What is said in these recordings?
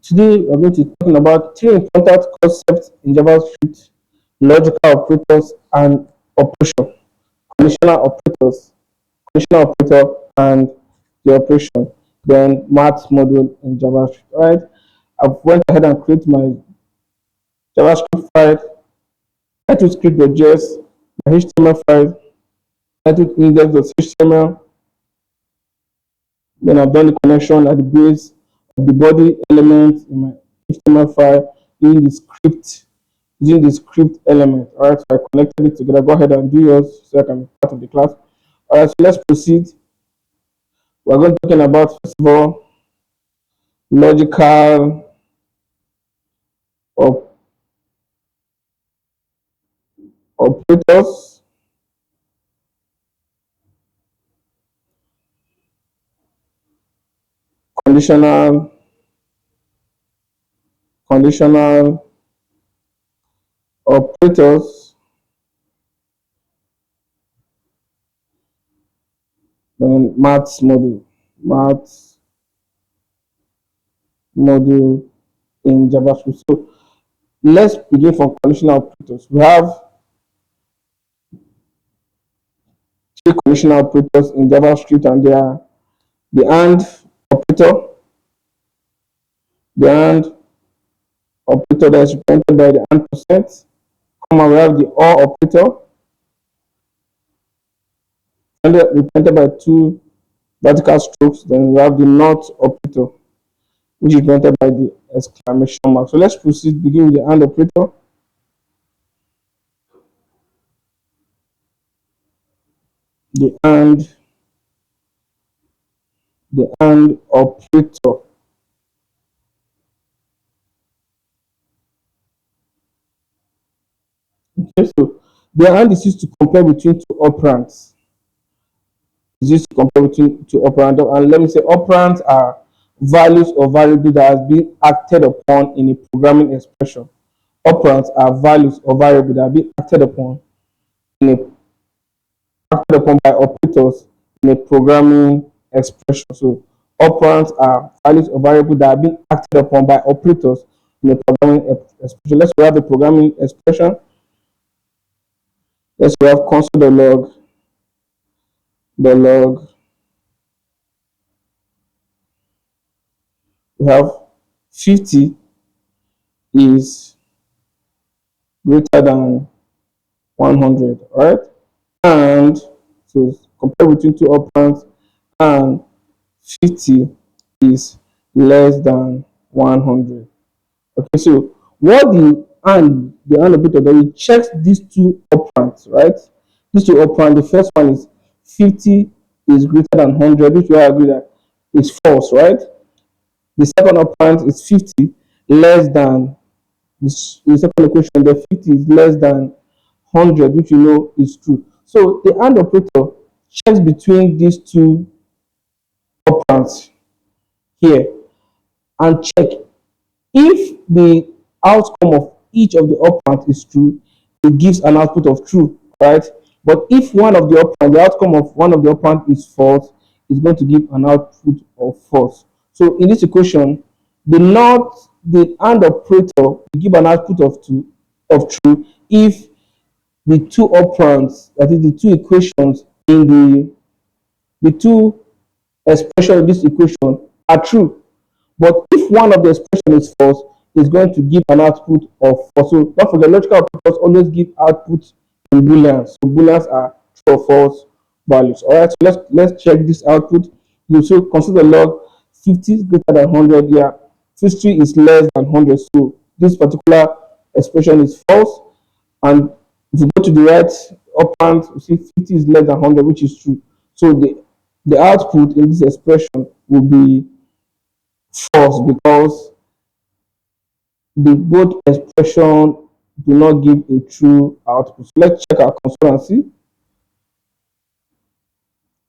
Today we're going to be talking about three important concepts in JavaScript: logical operators and operation, conditional operators, conditional operator and the operation, then math module in JavaScript. Right? I've went ahead and create my JavaScript file, title script.js, my HTML file, title index.html. Then I've done the connection at the base of the body element in my HTML file using the script element. All right, so I connected it together. Go ahead and do yours so I can be part of the class. All right, so let's proceed. We're going to be talking about, first of all, logical op- operators, conditional, conditional operators, then maths module in JavaScript. So let's begin from conditional operators. We have three conditional operators in JavaScript, and they are the AND operator, the AND operator that is represented by the AND percent, comma, we have the OR operator, and represented by two vertical strokes, then we have the NOT operator, which is represented by the exclamation mark. So let's proceed, begin with the AND operator. The AND operator. Okay, so the AND is used to compare between two operands. Is used to compare between two operands. And let me say operands are values or variables that has been acted upon in a programming expression. Operands are values or variables that have been in a acted upon by operators in a programming expression. So operands are values or variables that have been acted upon by operators in a programming expression. Let's have a programming expression. Let's have console.log. We have 50 is greater than 100, right? And so compare between two operands, and 50 is less than 100. Okay, so what the AND operator does, it checks these two operands, right? These two operands, the first one is 50 is greater than 100, which we agree that is false, right? The second operand is 50 less than the second equation, the 50 is less than 100, which you know is true. So the AND operator checks between these two operands here and check if the outcome of each of the operands is true, it gives an output of true, right? But if the outcome of one of the operands is false, it's going to give an output of false. So in this equation, the AND operator will give an output of true if the two operands, that is the two equations in the two expressions of this equation are true. But if one of the expressions is false, it's going to give an output of false. So don't forget, logical operators always give output in booleans. So booleans are true or false values. All right, so let's check this output. You so consider log 50 is greater than 100. Yeah, 50 is less than 100. So this particular expression is false. And if you go to the right operand, you see 50 is less than 100, which is true. So the output in this expression will be false because the both expression do not give a true output. So let's check our console and see.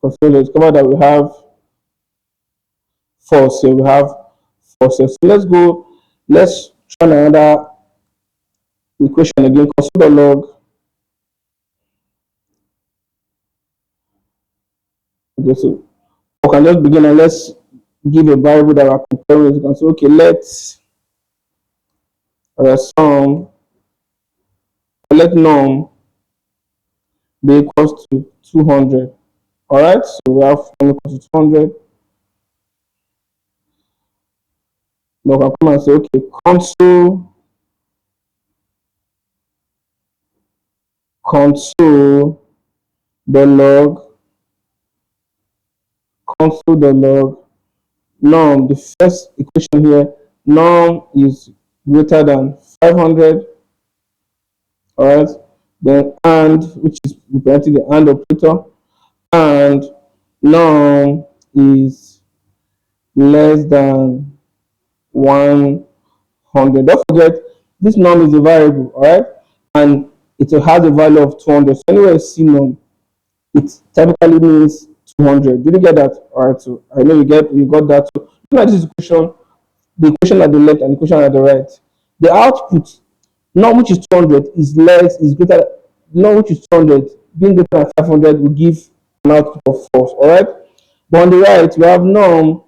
Console, discover that we have false here. We have false here. So let's try another equation again. Console.log. Okay, so we can just begin and let's give a variable that we're comparing with. You can say, okay, let's sum, let num be equals to 200. All right, so we have num equals to 200. Now I can come and say, okay, console the log, num, the first equation here, num is greater than 500. All right, then and, which is representing the and operator, and num is less than 100. Don't forget, this num is a variable, all right, and it has a value of 200. So anywhere you see num, it typically means 200. Did you get that? All right, so I know you got that. So look at this equation, the equation at the left and the equation at the right. The output, num which is 200 is greater, num which is 200 being greater than 500 will give an output of false. All right, but on the right we have num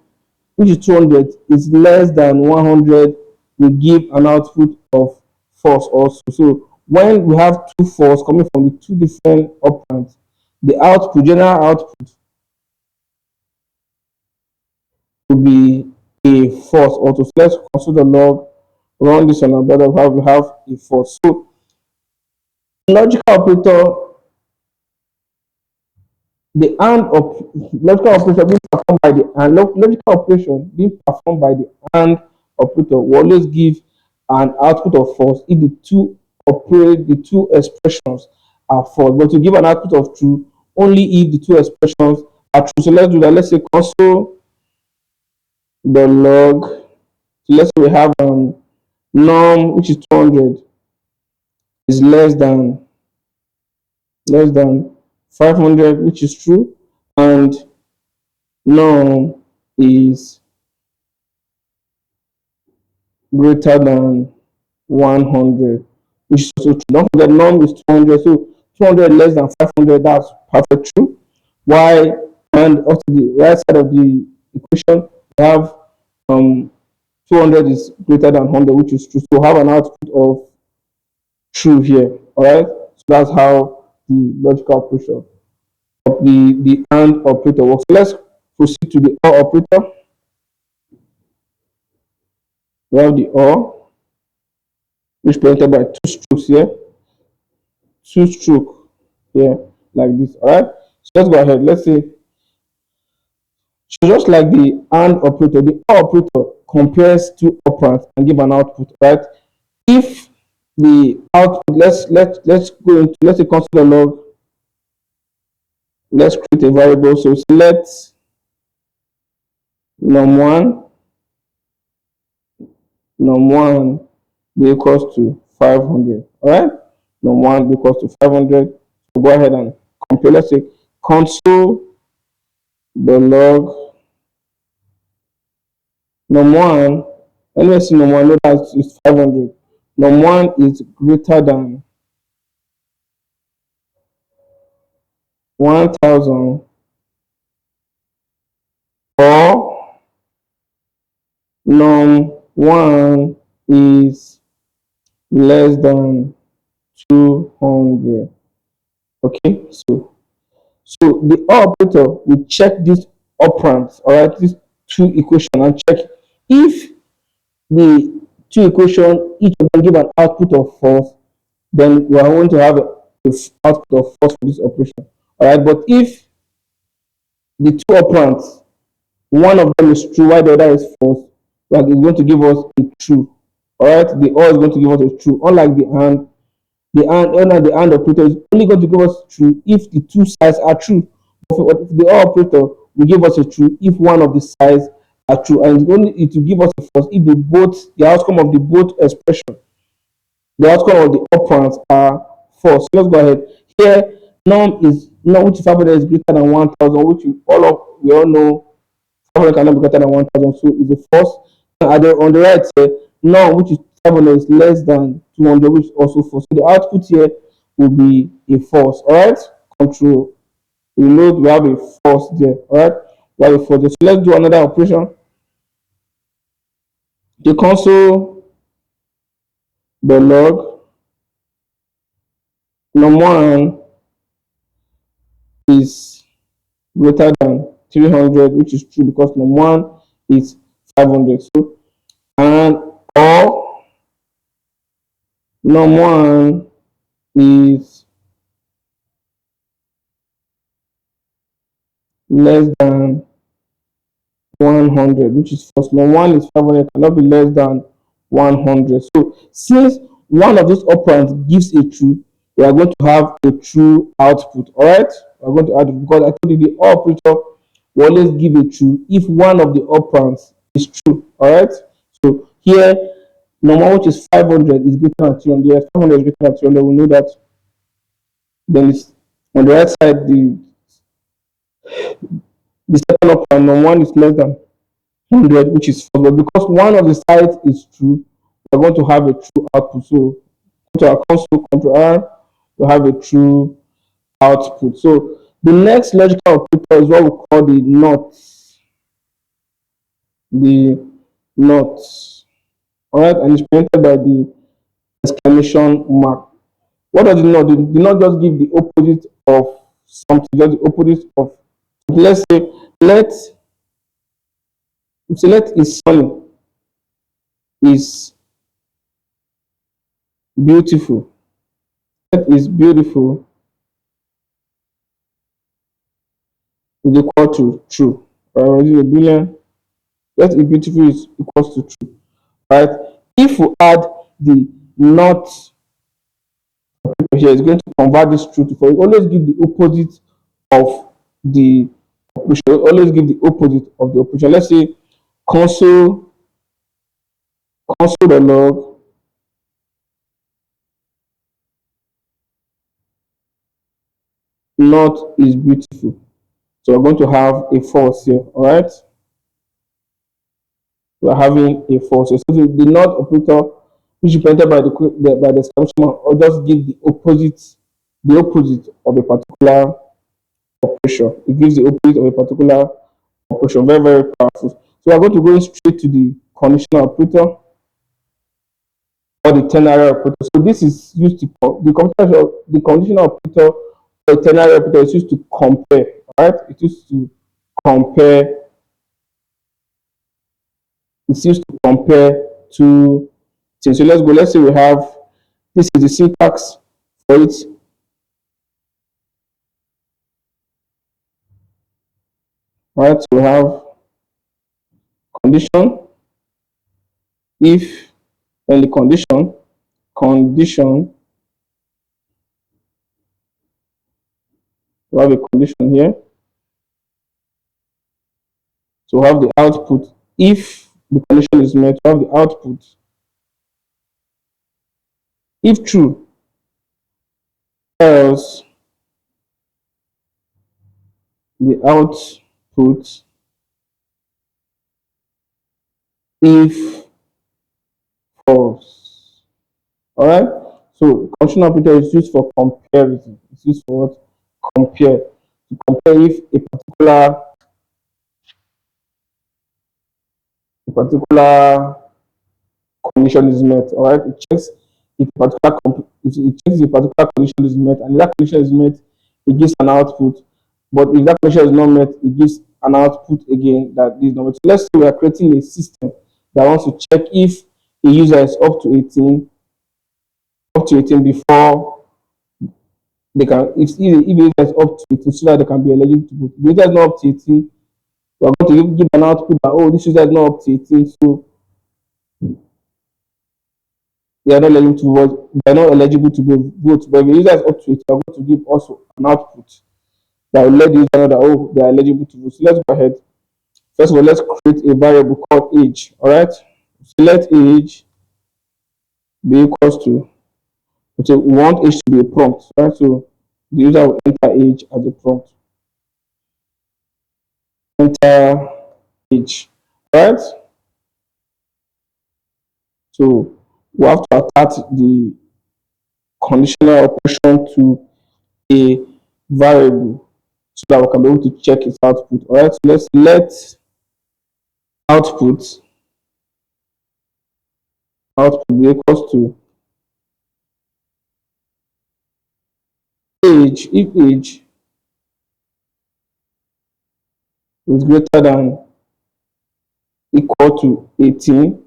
which is 200 is less than 100 will give an output of false also. So when we have two false coming from the two different operands, the output, general output, will be a false also. So let's consider log, run this on our brother, how we have a false. So logical operator, the and of logical operation being performed by the and logical operation being performed by the and operator will always give an output of false if the two expressions are false. But to give an output of true only if the two expressions are true. So let's do that. Let's say console the log. So let's say we have num which is 200 is less than 500, which is true, and num is greater than 100, which is also true. Don't forget num is 200, so 200 less than 500, that's perfect true. Why? And also the right side of the equation, we have um 200 is greater than 100, which is true. So we have an output of true here. All right. So that's how the logical operation of the and operator works. So let's proceed to the or operator. We have the or, which presented by two strokes here, two stroke here, like this. All right. So let's go ahead. Let's say, so just like the and operator, the or operator compares two operands and give an output. Right. If the output, let's go into, let's say console log. Let's create a variable. So select num1 be equals to 500. All right, num1 be equals to 500. So go ahead and compare. Let's say console the log num1. And let's see num1, no, that is 500. Num1 is greater than 1000, or num1 is less than 200. Okay, so the operator will check these operands, all right, these two equations, and check if the two equations, each of them give an output of false, then we are going to have a output of false for this operation. All right, but if the two operands, one of them is true while the other is false, like it's going to give us a true. All right, the or is going to give us a true, unlike the and. The and operator is only going to give us true if the two sides are true. But the or operator will give us a true if one of the sides are true, and it will give us a false if the outcome of the both expression, the outcome of the operands are false. So let's go ahead. Here, num which is 500 is greater than 1000, which we all know 500 cannot be greater than 1000, so it's a false. On the right here, num which is 500 is less than 200, which is also false. So the output here will be a false. All right, control reload. We have a false there. All right, we have a false there. So let's do another operation. The console the log num1 is greater than 300, which is true because num1 is 500. So, and or num1 is less than 100, which is false. Num1 is 500, cannot be less than 100. So since one of these operands gives a true, we are going to have a true output. All right, we're going to add it because I told you the operator will always give a true if one of the operands is true. All right, so here number which is 500 is greater than 300. Yes, 500 is greater than 300. We know that. Then it's on the right side, the second operand num1 is less than 100, which is false. But because one of the sides is true, we're going to have a true output. So go to our console, Control R, we have a true output. So the next logical operator is what we call the not. The not. All right, and it's printed by the exclamation mark. What does the not do? The not just give the opposite of something, just the opposite of. Let's say let is sunny, is beautiful. Let is beautiful is equal to true. Is it a boolean? Let is beautiful is equals to true. Right? If we add the not here, it's going to convert this true to false. Always give the opposite of the operation. Always give the opposite of the operation. Let's say console the log not is beautiful. So we're going to have a false here. All right. We're having a false. So the not operator, which is printed by the exclamation mark, or just give the opposite of a particular operation. It gives the opposite of a particular operation. Very, very powerful. So we're going to go straight to the conditional operator or the ternary operator. So this is used to the conditional operator or the ternary operator is used to compare. All right, it used to compare. It's used to compare two things. So let's go. Let's say we have this is the syntax for it. All right, so we have condition if and the condition we have a condition here. So we have the output if the condition is met. We have the output if true, else the output if false. All right. So conditional operator is used for comparison. It's used for what? Compare. To compare if a particular condition is met. All right. It checks if a particular condition is met, and if that condition is met, it gives an output. But if that condition is not met, it gives an output again that is not met. So let's say we are creating a system that wants to check if a user is up to 18 before they can if a user is up to 18 so that they can be eligible to vote. If the user is not up to 18, we are going to give an output that this user is not up to 18, so they are not eligible to vote. They are not eligible to vote. But if the user is up to 18, we are going to give also an output that will let the user know that they are eligible to vote. So let's go ahead. First of all, let's create a variable called age. All right. So let age be equals to. So we want age to be a prompt. Right. So the user will enter age as a prompt. Enter age. All right. So we have to attach the conditional operation to a variable so that we can be able to check its output. All right. So let's let output be equals to age is greater than equal to 18,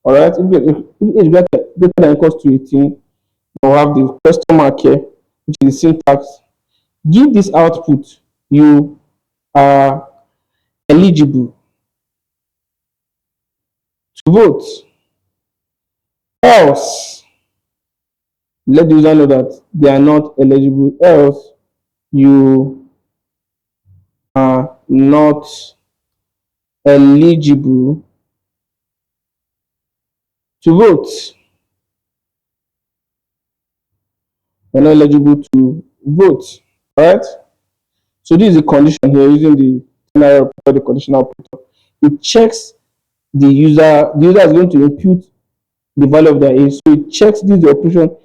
all right, if age greater than equals to 18, we'll have the question mark here, which is the syntax. Give this output, you are eligible to vote. Else, let the user know that they are not eligible. Else, you are not eligible to vote. You're not eligible to vote. All right. So this is the condition here using the scenario operator, the conditional operator. It checks the user. The user is going to input the value of their age. So it checks this the operation.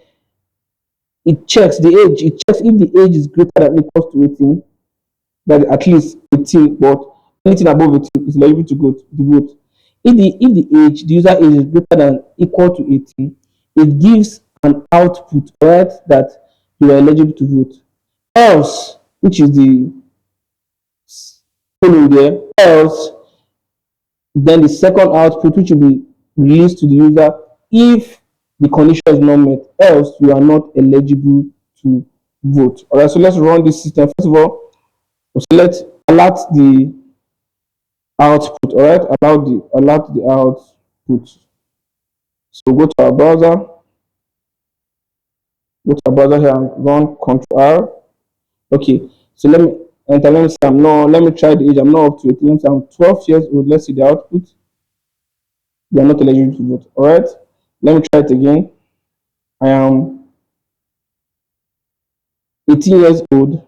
It checks the age. It checks if the age is greater than equals to 18, that at least 18, but anything above 18 is eligible to go to vote. If the age, the user age is greater than equal to 18, it gives an output, right, that you are eligible to vote. Else, which is the following there, else, then the second output, which will be released to the user if the condition is not met, else you are not eligible to vote. All right, so let's run this system. First of all, select alert the output. All right, alert the output. So go to our browser, here and run Ctrl R. Okay, so let me enter. Let me say let me try the age. I'm not up to 18. I'm 12 years old. Let's see the output. You are not eligible to vote. All right, let me try it again. I am 18 years old.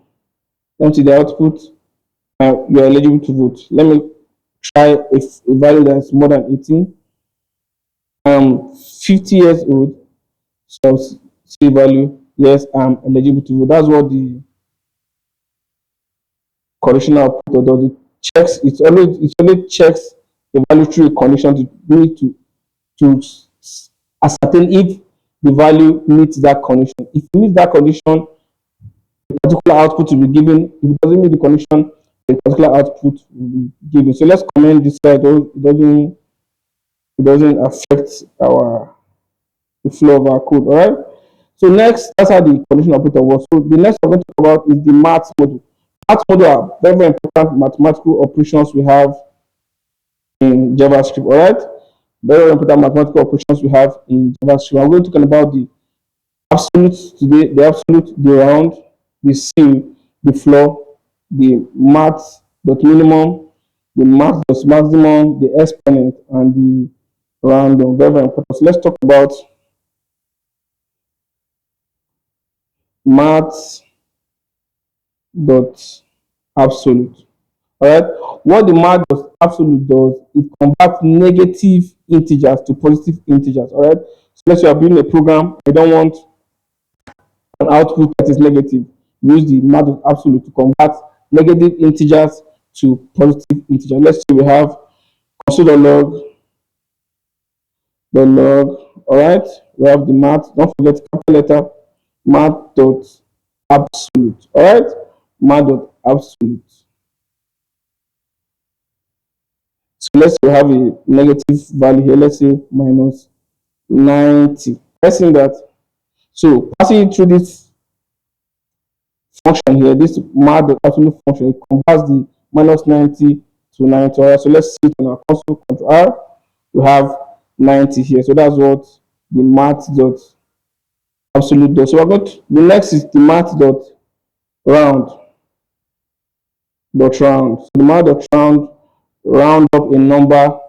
Let me see the output. You are eligible to vote. Let me try a value that is more than 18. I am 50 years old. So see value. Yes, I'm eligible to vote. That's what the conditional operator does. It checks. It only checks the value through a condition to ascertain if the value meets that condition. If it meets that condition, a particular output will be given. If it doesn't meet the condition, a particular output will be given. So let's comment this side. It doesn't affect the flow of our code. All right. So next, that's how the conditional operator works. So the next I'm going to talk about is the math module. Math module are very, very important mathematical operations we have in JavaScript. All right. Very, very important mathematical operations we have in JavaScript. I'm going to talk about the absolute today, the absolute, the round, the ceil, the floor, the max dot minimum, the max dot maximum, the exponent, and the random. Very, very important. So let's talk about max dot absolute. All right. What the max dot absolute does, it converts negative integers to positive integers. All right. So let's say you're building a program, you don't want an output that is negative. Use the math of absolute to convert negative integers to positive integers. Let's say we have console.log, the log. All right, we have the math. Don't forget capital letter math dot absolute. All right, math dot absolute. So let's say we have a negative value here. Let's say minus 90. Pressing that. So passing it through this function here, this math absolute function, it converts the minus 90 to 90. All right, so let's see it on our console. Ctrl R, we have 90 here. So that's what the math dot absolute does. So we're going to, the next is the math dot round. So the math dot round up a number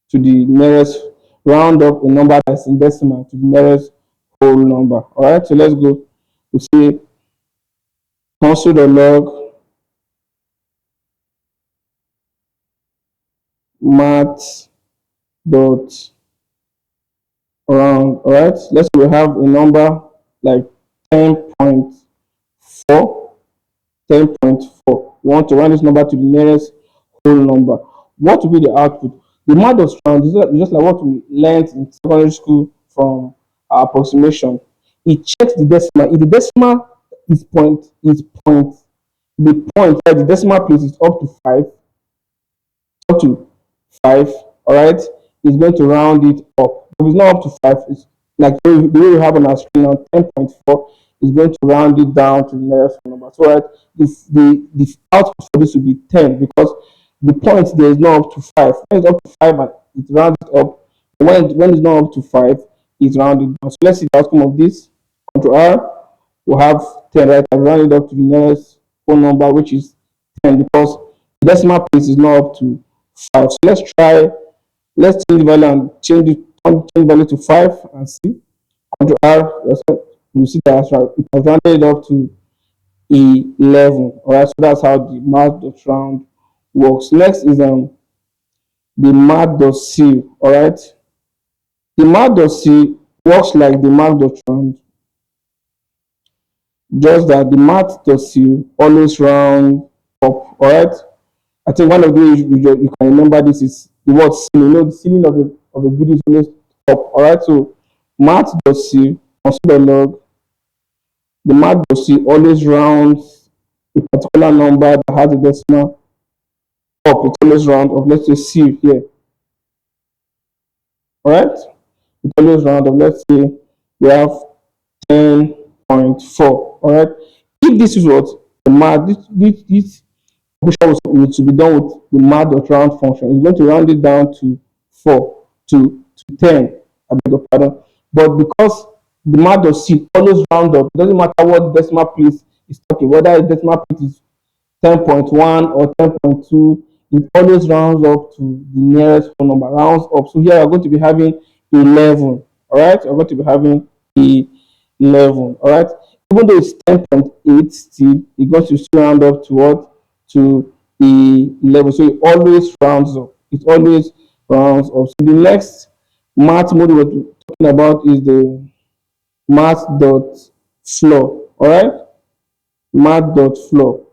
to the nearest, round up a number that's in decimal to the nearest whole number. All right, so let's go. We say console.log math dot round. All right, let's say we have a number like 10.4. We want to round this number to the nearest whole number. What will be the output? The math dot round is just like what we learned in secondary school from our approximation. It checks the decimal. If the decimal the point where the decimal place is up to 5, all right, is going to round it up. If it's not up to 5, it's like the way we have on our screen now, 10.4 is going to round it down to the nearest number. So, right, the output for this will be 10 because the point there is not up to 5. When it's up to 5 and it rounds it up, when it's not up to 5, it's rounded down. So, let's see the outcome of this. Control R, we'll have 10, right? I've rounded up to the nearest phone number, which is 10 because the decimal place is not up to 5. So let's change the value and change value to 5 and see. Control R, you see that it has rounded up to 11. All right, so that's how the math.round works. Next is the math.c. All right, the math.c works like the math.round, just that the math.c always round up. All right, I think one of the ways you can remember this is the word ceiling. You know, the ceiling of a building is always up. All right, so math.c, consider log, the math.c always rounds a particular number that has a decimal up. It always round up. Let's say c here. All right, it always round up. Let's say we have 10.4. All right, if this is what the math, this operation was to be done with the math.round function. It's going to round it down to 4 to 10. I beg your pardon. But because the math.c always round up, it doesn't matter what the decimal place is talking, whether the decimal place is 10.1 or 10.2, it always rounds up to the nearest phone number, rounds up. So here we're going to be having 11. All right, we're going to be having 11. All right, even though it's 10.8, still it goes to still round up to what? To 11. So it always rounds up. It always rounds up. So the next math model we're talking about is the math.floor. All right, math.floor.